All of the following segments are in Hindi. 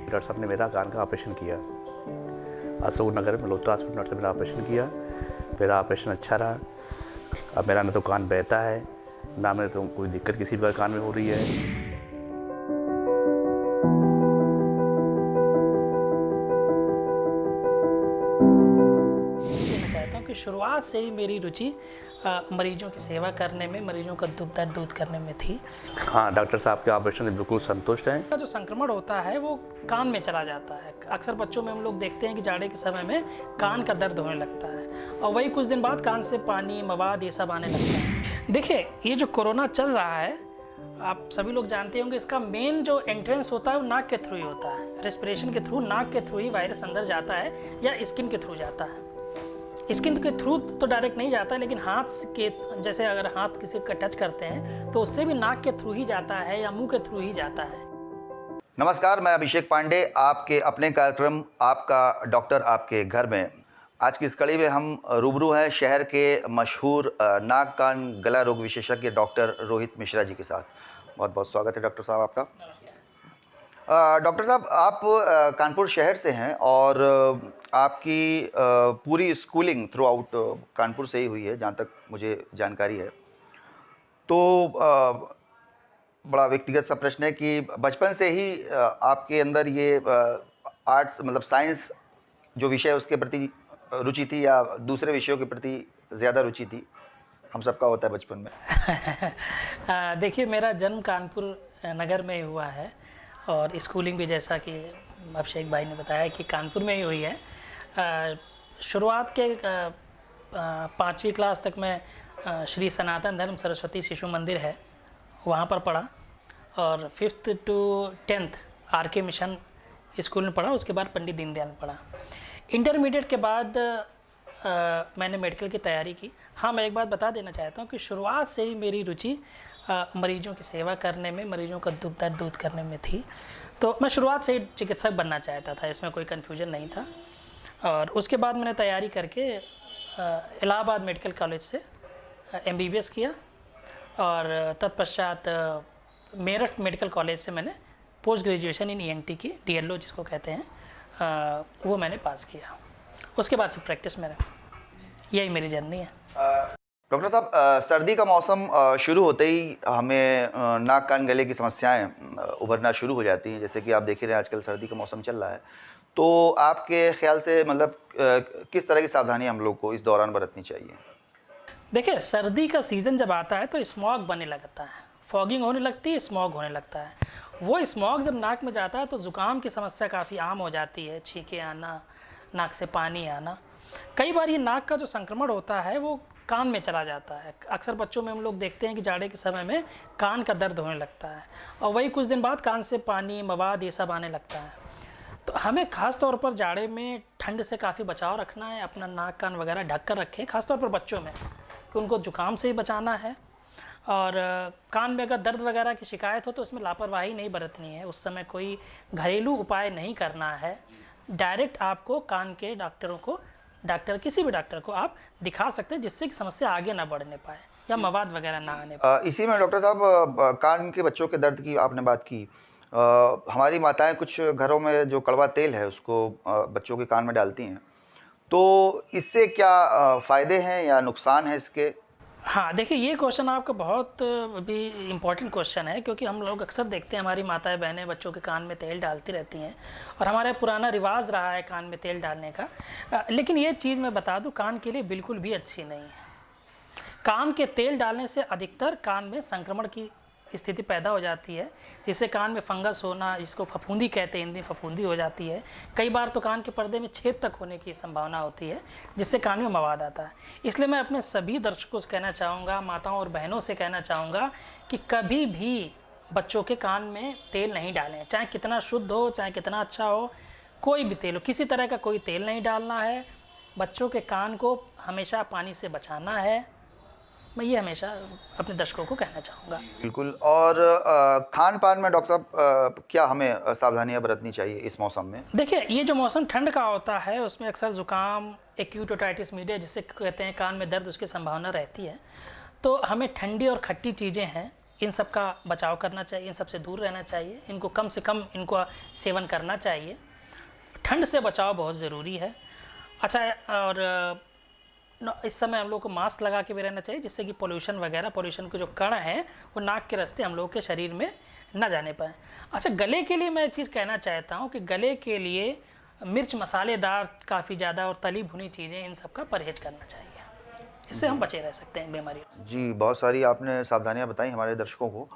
डॉक्टर साहब ने मेरा कान का ऑपरेशन किया। अशोक नगर में लोता हॉस्पिटल से मेरा ऑपरेशन किया। मेरा ऑपरेशन अच्छा रहा। अब मेरा ना तो कान बहता है, ना मेरे को कोई दिक्कत किसी प्रकार कान में हो रही है। कि शुरुआत से ही मेरी रुचि मरीजों की सेवा करने में, मरीजों का दुख दर्द दूर करने में थी। हाँ, डॉक्टर साहब के ऑपरेशन से बिल्कुल संतुष्ट हैं। जो संक्रमण होता है वो कान में चला जाता है। अक्सर बच्चों में हम लोग देखते हैं कि जाड़े के समय में कान का दर्द होने लगता है और वही कुछ दिन बाद कान से पानी, मवाद ये सब आने लगता है। देखिए, ये जो कोरोना चल रहा है, आप सभी लोग जानते होंगे, इसका मेन जो एंट्रेंस होता है वो नाक के थ्रू ही होता है। रेस्पिरेशन के थ्रू, नाक के थ्रू ही वायरस अंदर जाता है या स्किन के थ्रू जाता है। स्किन के थ्रू तो डायरेक्ट नहीं जाता, लेकिन हाथ के, जैसे अगर हाथ किसी का टच करते हैं तो उससे भी नाक के थ्रू ही जाता है या मुंह के थ्रू ही जाता है। नमस्कार, मैं अभिषेक पांडे, आपके अपने कार्यक्रम आपका डॉक्टर आपके घर में। आज की इस कड़ी में हम रूबरू हैं शहर के मशहूर नाक कान गला रोग विशेषज्ञ डॉक्टर रोहित मिश्रा जी के साथ। बहुत बहुत स्वागत है डॉक्टर साहब आपका। डॉक्टर साहब, आप कानपुर शहर से हैं और आपकी पूरी स्कूलिंग थ्रू आउट कानपुर से ही हुई है, जहाँ तक मुझे जानकारी है। तो बड़ा व्यक्तिगत सा प्रश्न है कि बचपन से ही आपके अंदर ये आर्ट्स मतलब साइंस जो विषय है उसके प्रति रुचि थी या दूसरे विषयों के प्रति ज़्यादा रुचि थी? हम सबका होता है बचपन में। देखिए, मेरा जन्म कानपुर नगर में ही हुआ है और स्कूलिंग भी, जैसा कि अभिषेक भाई ने बताया, कि कानपुर में ही हुई है। शुरुआत के 5वीं क्लास तक मैं श्री सनातन धर्म सरस्वती शिशु मंदिर है, वहाँ पर पढ़ा और 5th to 10th RK mission school में पढ़ा। उसके बाद पंडित दीनदयाल में पढ़ा। इंटरमीडिएट के बाद मैंने मेडिकल की तैयारी की। हाँ, मैं एक बात बता देना चाहता हूँ कि शुरुआत से ही मेरी रुचि मरीजों की सेवा करने में, मरीजों का दुख दर्द दूर करने में थी। तो मैं शुरुआत से ही चिकित्सक बनना चाहता था, इसमें कोई कन्फ्यूजन नहीं था। और उसके बाद मैंने तैयारी करके इलाहाबाद मेडिकल कॉलेज से MBBS किया और तत्पश्चात मेरठ मेडिकल कॉलेज से मैंने पोस्ट ग्रेजुएशन इन ENT की, DLO जिसको कहते हैं, वो मैंने पास किया। उसके बाद से प्रैक्टिस में, यही मेरी जर्नी है। डॉक्टर साहब, सर्दी का मौसम शुरू होते ही हमें नाक कान गले की समस्याएं उभरना शुरू हो जाती हैं। जैसे कि आप देख ही रहे हैं, आजकल सर्दी का मौसम चल रहा है। तो आपके ख्याल से मतलब किस तरह की सावधानी हम लोग को इस दौरान बरतनी चाहिए? देखिए, सर्दी का सीज़न जब आता है तो स्मॉग बनने लगता है, फॉगिंग होने लगती है, स्मॉग होने लगता है। वो स्मॉग जब नाक में जाता है तो ज़ुकाम की समस्या काफ़ी आम हो जाती है, छींके आना, नाक से पानी आना। कई बार ये नाक का जो संक्रमण होता है वो कान में चला जाता है। अक्सर बच्चों में हम लोग देखते हैं कि जाड़े के समय में कान का दर्द होने लगता है और वही कुछ दिन बाद कान से पानी, मवाद ये सब आने लगता है। तो हमें ख़ास तौर पर जाड़े में ठंड से काफ़ी बचाव रखना है, अपना नाक कान वगैरह ढक कर रखें, ख़ासतौर पर बच्चों में, कि उनको जुकाम से ही बचाना है। और कान में अगर दर्द वगैरह की शिकायत हो तो उसमें लापरवाही नहीं बरतनी है। उस समय कोई घरेलू उपाय नहीं करना है। डायरेक्ट आपको कान के डॉक्टरों को, किसी भी डॉक्टर को आप दिखा सकते हैं, जिससे कि समस्या आगे ना बढ़ने पाए या मवाद वगैरह ना आने पाए। इसी में डॉक्टर साहब, कान के बच्चों के दर्द की आपने बात की। हमारी माताएं कुछ घरों में जो कड़वा तेल है उसको बच्चों के कान में डालती हैं, तो इससे क्या फ़ायदे हैं या नुकसान है इसके? हाँ, देखिए, ये क्वेश्चन आपका बहुत भी इम्पोर्टेंट क्वेश्चन है, क्योंकि हम लोग अक्सर देखते हैं हमारी माताएं बहनें बच्चों के कान में तेल डालती रहती हैं और हमारा पुराना रिवाज रहा है कान में तेल डालने का। लेकिन ये चीज़ मैं बता दूं, कान के लिए बिल्कुल भी अच्छी नहीं है। कान के तेल डालने से अधिकतर कान में संक्रमण की स्थिति पैदा हो जाती है, जिससे कान में फंगस होना, जिसको फफूंदी कहते हैं, हिंदी फफूंदी हो जाती है। कई बार तो कान के पर्दे में छेद तक होने की संभावना होती है, जिससे कान में मवाद आता है। इसलिए मैं अपने सभी दर्शकों से कहना चाहूँगा, माताओं और बहनों से कहना चाहूँगा कि कभी भी बच्चों के कान में तेल नहीं डालें, चाहे कितना शुद्ध हो, चाहे कितना अच्छा हो, कोई भी तेल हो, किसी तरह का कोई तेल नहीं डालना है। बच्चों के कान को हमेशा पानी से बचाना है। मैं ये हमेशा अपने दर्शकों को कहना चाहूँगा। बिल्कुल। और खान पान में डॉक्टर साहब क्या हमें सावधानियां बरतनी चाहिए इस मौसम में? देखिए, ये जो मौसम ठंड का होता है उसमें अक्सर ज़ुकाम, एक्यूट ओटाइटिस मीडिया जिसे कहते हैं, कान में दर्द, उसकी संभावना रहती है। तो हमें ठंडी और खट्टी चीज़ें हैं इन सब का बचाव करना चाहिए, इन सब से दूर रहना चाहिए, इनको कम से कम इनको सेवन करना चाहिए। ठंड से बचाव बहुत ज़रूरी है। अच्छा, और इस समय हम लोग को मास्क लगा के भी रहना चाहिए, जिससे कि पोल्यूशन के जो कण हैं वो नाक के रास्ते हम लोग के शरीर में ना जाने पाए। अच्छा, गले के लिए मैं एक चीज़ कहना चाहता हूँ कि गले के लिए मिर्च मसालेदार काफ़ी ज़्यादा और तली भुनी चीज़ें, इन सब का परहेज करना चाहिए। इससे हम बचे रह सकते हैं बीमारियों से। जी, बहुत सारी आपने सावधानियां बताई हमारे दर्शकों को।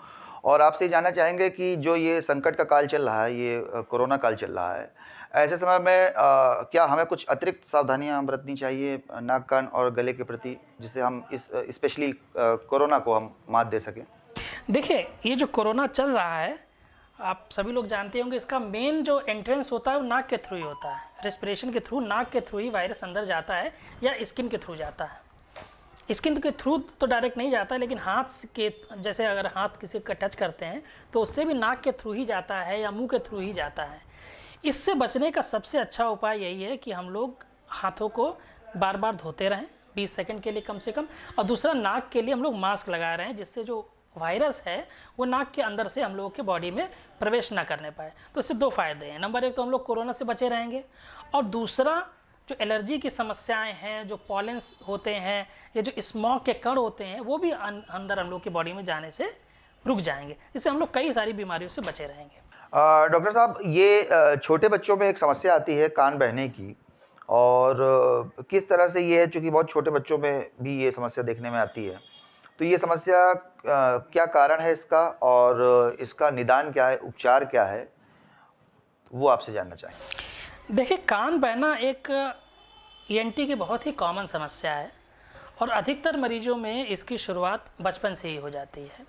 और आपसे ये जानना चाहेंगे कि जो ये संकट का काल चल रहा है, ये कोरोना काल चल रहा है, ऐसे समय में क्या हमें कुछ अतिरिक्त सावधानियां बरतनी चाहिए नाक, कान और गले के प्रति, जिससे हम इस स्पेशली कोरोना को हम मात दे सकें? देखिए, ये जो कोरोना चल रहा है, आप सभी लोग जानते होंगे, इसका मेन जो एंट्रेंस होता है वो नाक के थ्रू ही होता है। रेस्पिरेशन के थ्रू, नाक के थ्रू ही वायरस अंदर जाता है, या स्किन के थ्रू जाता है। स्किन के थ्रू तो डायरेक्ट नहीं जाता है, लेकिन हाथ के, जैसे अगर हाथ किसी का टच करते हैं तो उससे भी नाक के थ्रू ही जाता है या मुंह के थ्रू ही जाता है। इससे बचने का सबसे अच्छा उपाय यही है कि हम लोग हाथों को बार बार धोते रहें 20 सेकंड के लिए कम से कम। और दूसरा, नाक के लिए हम लोग मास्क लगा रहे हैं, जिससे जो वायरस है वो नाक के अंदर से हम लोगों के बॉडी में प्रवेश ना करने पाए। तो इससे 2 फायदे हैं। नंबर 1 तो हम लोग कोरोना से बचे रहेंगे, और दूसरा, जो एलर्जी की समस्याएं हैं, जो पॉलेंस होते हैं या जो स्मॉग के कण होते हैं, वो भी अंदर हम लोग की बॉडी में जाने से रुक जाएंगे। इससे हम लोग कई सारी बीमारियों से बचे रहेंगे। डॉक्टर साहब, ये छोटे बच्चों में एक समस्या आती है कान बहने की, और किस तरह से ये है, चूँकि बहुत छोटे बच्चों में भी ये समस्या देखने में आती है, तो ये समस्या क्या कारण है इसका, और इसका निदान क्या है, उपचार क्या है, वो आपसे जानना चाहेंगे। देखिए, कान बहना एक ENT की बहुत ही कॉमन समस्या है, और अधिकतर मरीजों में इसकी शुरुआत बचपन से ही हो जाती है।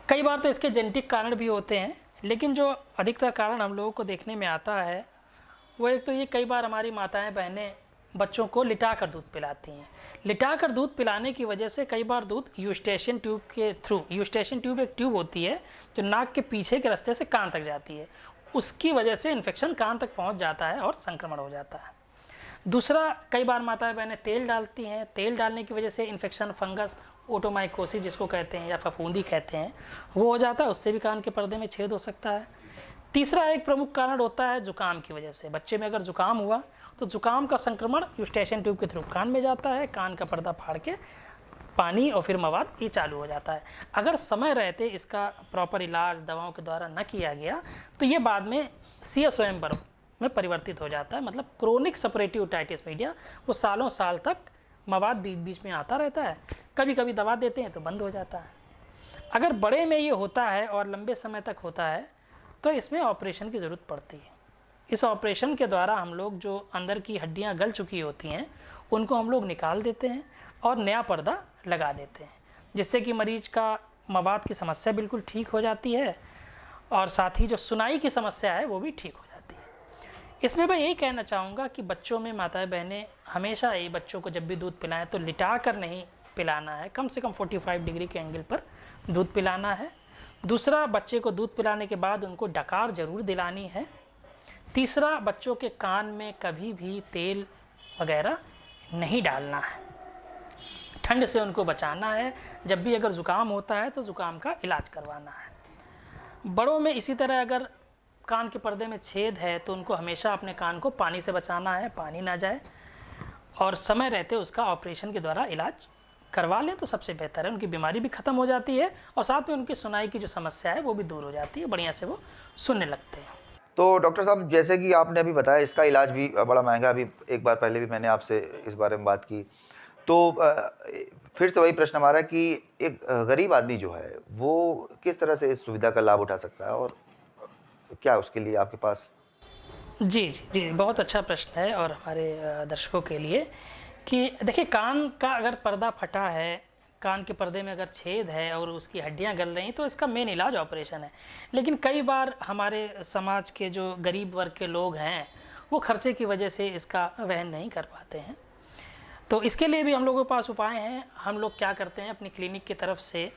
कई बार तो इसके जेनेटिक कारण भी होते हैं, लेकिन जो अधिकतर कारण हम लोगों को देखने में आता है वो एक तो ये, कई बार हमारी माताएं बहनें बच्चों को लिटा कर दूध पिलाती हैं। लिटा कर दूध पिलाने की वजह से कई बार दूध यूस्टेशियन ट्यूब के थ्रू, यूस्टेशियन ट्यूब एक ट्यूब होती है जो नाक के पीछे के रास्ते से कान तक जाती है, उसकी वजह से इन्फेक्शन कान तक पहुंच जाता है और संक्रमण हो जाता है। दूसरा, कई बार माताएं बहनें तेल डालती हैं, तेल डालने की वजह से इन्फेक्शन, फंगस, ओटोमाइकोसिस जिसको कहते हैं या फफूंदी कहते हैं, वो हो जाता है, उससे भी कान के पर्दे में छेद हो सकता है। तीसरा एक प्रमुख कारण होता है जुकाम की वजह से। बच्चे में अगर जुकाम हुआ तो जुकाम का संक्रमण यूस्टेशियन ट्यूब के थ्रू कान में जाता है, कान का पर्दा फाड़ के पानी और फिर मवाद ये चालू हो जाता है। अगर समय रहते इसका प्रॉपर इलाज दवाओं के द्वारा न किया गया तो ये बाद में CSOM में परिवर्तित हो जाता है, मतलब क्रोनिक सपरेटिव ओटाइटिस मीडिया। वो सालों साल तक मवाद बीच बीच में आता रहता है, कभी कभी दवा देते हैं तो बंद हो जाता है। अगर बड़े में ये होता है और लंबे समय तक होता है तो इसमें ऑपरेशन की ज़रूरत पड़ती है। इस ऑपरेशन के द्वारा हम लोग जो अंदर की हड्डियां गल चुकी होती हैं उनको हम लोग निकाल देते हैं और नया पर्दा लगा देते हैं, जिससे कि मरीज का मवाद की समस्या बिल्कुल ठीक हो जाती है, और साथ ही जो सुनाई की समस्या है वो भी ठीक हो जाती है। इसमें मैं यही कहना चाहूँगा कि बच्चों में माताएं बहनें हमेशा ही बच्चों को जब भी दूध पिलाएं तो लिटा कर नहीं पिलाना है, कम से कम 45 डिग्री के एंगल पर दूध पिलाना है। दूसरा, बच्चे को दूध पिलाने के बाद उनको डकार ज़रूर दिलानी है। तीसरा, बच्चों के कान में कभी भी तेल वगैरह नहीं डालना है, ठंड से उनको बचाना है। जब भी अगर ज़ुकाम होता है तो ज़ुकाम का इलाज करवाना है। बड़ों में इसी तरह अगर कान के पर्दे में छेद है तो उनको हमेशा अपने कान को पानी से बचाना है, पानी ना जाए, और समय रहते उसका ऑपरेशन के द्वारा इलाज करवा लें तो सबसे बेहतर है। उनकी बीमारी भी ख़त्म हो जाती है और साथ में उनकी सुनाई की जो समस्या है वो भी दूर हो जाती है, बढ़िया से वो सुनने लगते हैं। तो डॉक्टर साहब, जैसे कि आपने अभी बताया इसका इलाज भी बड़ा महंगा, अभी एक बार पहले भी मैंने आपसे इस बारे में बात की, तो फिर से वही प्रश्न हमारा कि एक गरीब आदमी जो है वो किस तरह से इस सुविधा का लाभ उठा सकता है, और क्या उसके लिए आपके पास? जी जी जी, बहुत अच्छा प्रश्न है और हमारे दर्शकों के लिए कि देखिए, कान का अगर पर्दा फटा है, कान के पर्दे में अगर छेद है और उसकी हड्डियां गल रही तो इसका मेन इलाज ऑपरेशन है। लेकिन कई बार हमारे समाज के जो गरीब वर्ग के लोग हैं वो खर्चे की वजह से इसका वहन नहीं कर पाते हैं, तो इसके लिए भी हम लोगों के पास उपाय हैं। हम लोग क्या करते हैं, अपनी क्लिनिक की तरफ से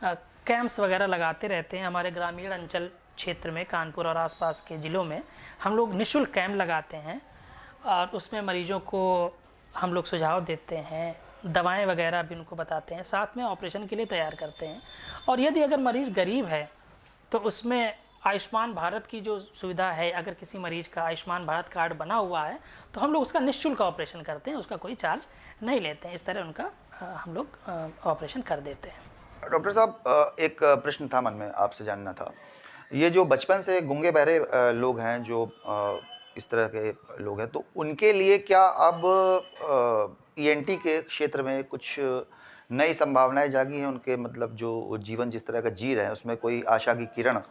कैंप्स वगैरह लगाते रहते हैं। हमारे ग्रामीण अंचल क्षेत्र में, कानपुर और आसपास के ज़िलों में हम लोग निःशुल्क कैंप लगाते हैं और उसमें मरीजों को हम लोग सुझाव देते हैं, दवाएं वगैरह भी उनको बताते हैं, साथ में ऑपरेशन के लिए तैयार करते हैं। और यदि अगर मरीज़ गरीब है तो उसमें आयुष्मान भारत की जो सुविधा है, अगर किसी मरीज़ का आयुष्मान भारत कार्ड बना हुआ है तो हम लोग उसका निःशुल्क ऑपरेशन करते हैं, उसका कोई चार्ज नहीं लेते हैं। इस तरह उनका हम लोग ऑपरेशन कर देते हैं। डॉक्टर साहब, एक प्रश्न था मन में, आपसे जानना था। ये जो बचपन से गूंगे बहरे लोग हैं, जो इस तरह के लोग हैं, तो उनके लिए क्या अब ईएनटी के क्षेत्र में कुछ नई संभावनाएं जागी हैं? उनके मतलब जो वो जीवन जिस तरह का जी रहे हैं उसमें कोई आशा की किरण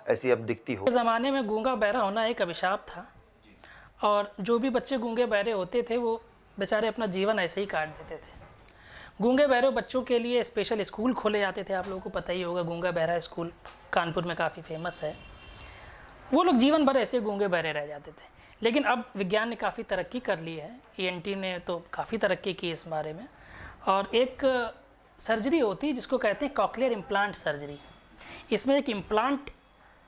ऐसी अब दिखती हो? ज़माने में गूंगा बहरा होना एक अभिशाप था, और जो भी बच्चे गूंगे बहरे होते थे वो बेचारे अपना जीवन ऐसे ही काट देते थे। गूंगे बहरे बच्चों के लिए स्पेशल स्कूल खोले जाते थे, आप लोगों को पता ही होगा, गूंगा बहरा स्कूल कानपुर में काफ़ी फेमस है। वो लोग जीवन भर ऐसे गूंगे बहरे रह जाते थे। लेकिन अब विज्ञान ने काफ़ी तरक्की कर ली है, ईएनटी ने तो काफ़ी तरक्की की इस बारे में। और एक सर्जरी होती है जिसको कहते हैं कॉक्लियर इम्प्लांट सर्जरी। इसमें एक इम्प्लांट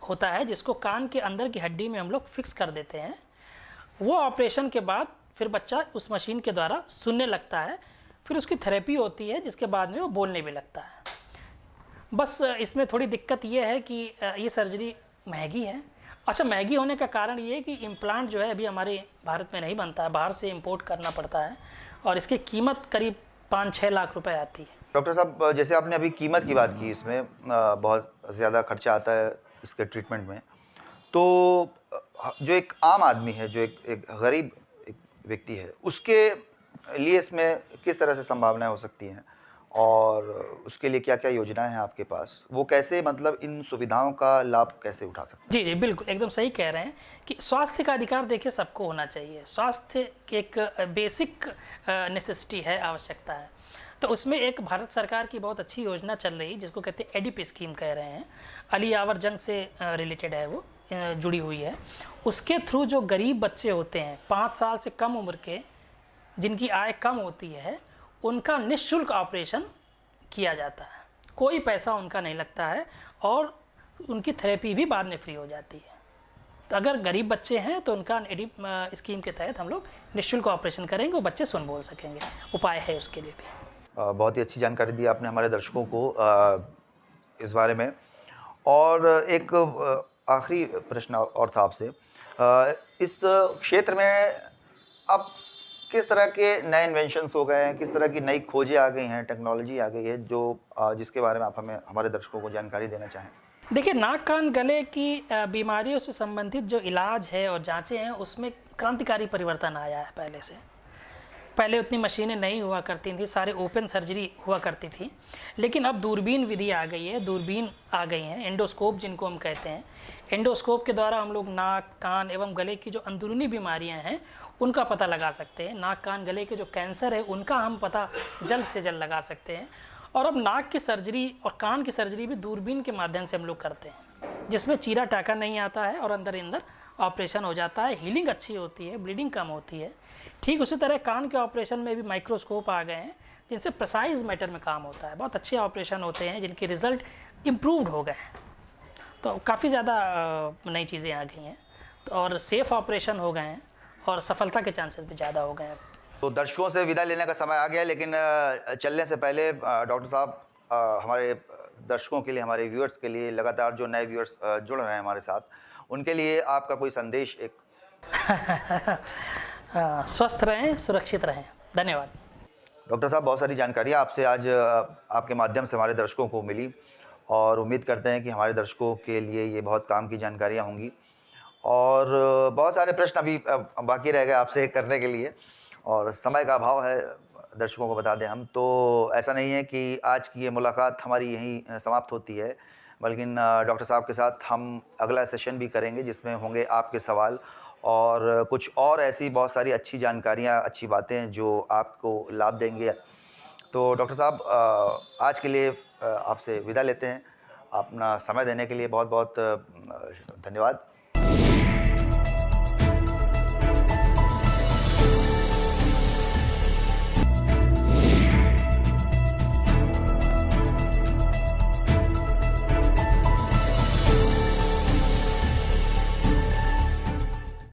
होता है जिसको कान के अंदर की हड्डी में हम लोग फिक्स कर देते हैं। वो ऑपरेशन के बाद फिर बच्चा उस मशीन के द्वारा सुनने लगता है, फिर उसकी थेरेपी होती है जिसके बाद में वो बोलने भी लगता है। बस इसमें थोड़ी दिक्कत ये है कि ये सर्जरी महंगी है। अच्छा, महंगी होने का कारण ये है कि इम्प्लांट जो है अभी हमारे भारत में नहीं बनता है, बाहर से इंपोर्ट करना पड़ता है, और इसकी कीमत करीब 5-6 लाख रुपए आती है। डॉक्टर साहब, जैसे आपने अभी कीमत की बात की, इसमें बहुत ज़्यादा खर्चा आता है इसके ट्रीटमेंट में, तो जो एक आम आदमी है, जो एक गरीब एक व्यक्ति है, उसके लिए इसमें किस तरह से संभावनाएं हो सकती हैं, और उसके लिए क्या क्या योजनाएं हैं आपके पास? वो कैसे मतलब इन सुविधाओं का लाभ कैसे उठा सकते हैं? जी जी, बिल्कुल एकदम सही कह रहे हैं कि स्वास्थ्य का अधिकार देखिए सबको होना चाहिए। स्वास्थ्य एक बेसिक नेसेसिटी है, आवश्यकता है। तो उसमें एक भारत सरकार की बहुत अच्छी योजना चल रही है जिसको कहते हैं एडिप स्कीम कह रहे हैं, अली यावर जंग से रिलेटेड है, वो जुड़ी हुई है। उसके थ्रू जो गरीब बच्चे होते हैं 5 साल से कम उम्र के, जिनकी आय कम होती है, उनका निःशुल्क ऑपरेशन किया जाता है, कोई पैसा उनका नहीं लगता है, और उनकी थेरेपी भी बाद में फ्री हो जाती है। तो अगर गरीब बच्चे हैं तो उनका एडिप स्कीम के तहत हम लोग निःशुल्क ऑपरेशन करेंगे, वो बच्चे सुन बोल सकेंगे, उपाय है उसके लिए भी। बहुत ही अच्छी जानकारी दी आपने हमारे दर्शकों को इस बारे में। और एक आखिरी प्रश्न और था आपसे, इस क्षेत्र में अब किस तरह के नए इन्वेंशंस हो गए हैं, किस तरह की नई खोजें आ गई हैं, टेक्नोलॉजी आ गई है, जो जिसके बारे में आप हमें हमारे दर्शकों को जानकारी देना चाहें? देखिए, नाक कान गले की बीमारियों से संबंधित जो इलाज है और जांचें हैं, उसमें क्रांतिकारी परिवर्तन आया है। पहले उतनी मशीनें नहीं हुआ करती थी, सारे ओपन सर्जरी हुआ करती थी। लेकिन अब दूरबीन विधि आ गई है, दूरबीन आ गई हैं, एंडोस्कोप जिनको हम कहते हैं। एंडोस्कोप के द्वारा हम लोग नाक कान एवं गले की जो अंदरूनी बीमारियां हैं उनका पता लगा सकते हैं। नाक कान गले के जो कैंसर है उनका हम पता जल्द से जल्द लगा सकते हैं। और अब नाक की सर्जरी और कान की सर्जरी भी दूरबीन के माध्यम से हम लोग करते हैं, जिसमें चीरा टाका नहीं आता है और अंदर अंदर ऑपरेशन हो जाता है। हीलिंग अच्छी होती है, ब्लीडिंग कम होती है। ठीक उसी तरह कान के ऑपरेशन में भी माइक्रोस्कोप आ गए हैं जिनसे प्रिसाइज मैटर में काम होता है। बहुत अच्छे ऑपरेशन होते हैं जिनके रिज़ल्ट इम्प्रूव्ड हो गए हैं। तो काफ़ी ज़्यादा नई चीज़ें आ गई हैं, तो और सेफ़ ऑपरेशन हो गए हैं और सफलता के चांसेस भी ज़्यादा हो गए हैं। तो दर्शकों से विदा लेने का समय आ गया, लेकिन चलने से पहले डॉक्टर साहब, हमारे दर्शकों के लिए, हमारे व्यूअर्स के लिए, लगातार जो नए व्यूअर्स जुड़ रहे हैं हमारे साथ, उनके लिए आपका कोई संदेश एक? स्वस्थ रहें, सुरक्षित रहें। धन्यवाद। डॉक्टर साहब, बहुत सारी जानकारियाँ आपसे आज आपके माध्यम से हमारे दर्शकों को मिली, और उम्मीद करते हैं कि हमारे दर्शकों के लिए ये बहुत काम की जानकारियाँ होंगी। और बहुत सारे प्रश्न अभी बाकी रह गए आपसे करने के लिए, और समय का अभाव है, दर्शकों को बता दें हम तो। ऐसा नहीं है कि आज की ये मुलाकात हमारी यहीं समाप्त होती है, बल्कि डॉक्टर साहब के साथ हम अगला सेशन भी करेंगे जिसमें होंगे आपके सवाल, और कुछ और ऐसी बहुत सारी अच्छी जानकारियाँ, अच्छी बातें जो आपको लाभ देंगे। तो डॉक्टर साहब, आज के लिए आपसे विदा लेते हैं। अपना समय देने के लिए बहुत बहुत धन्यवाद।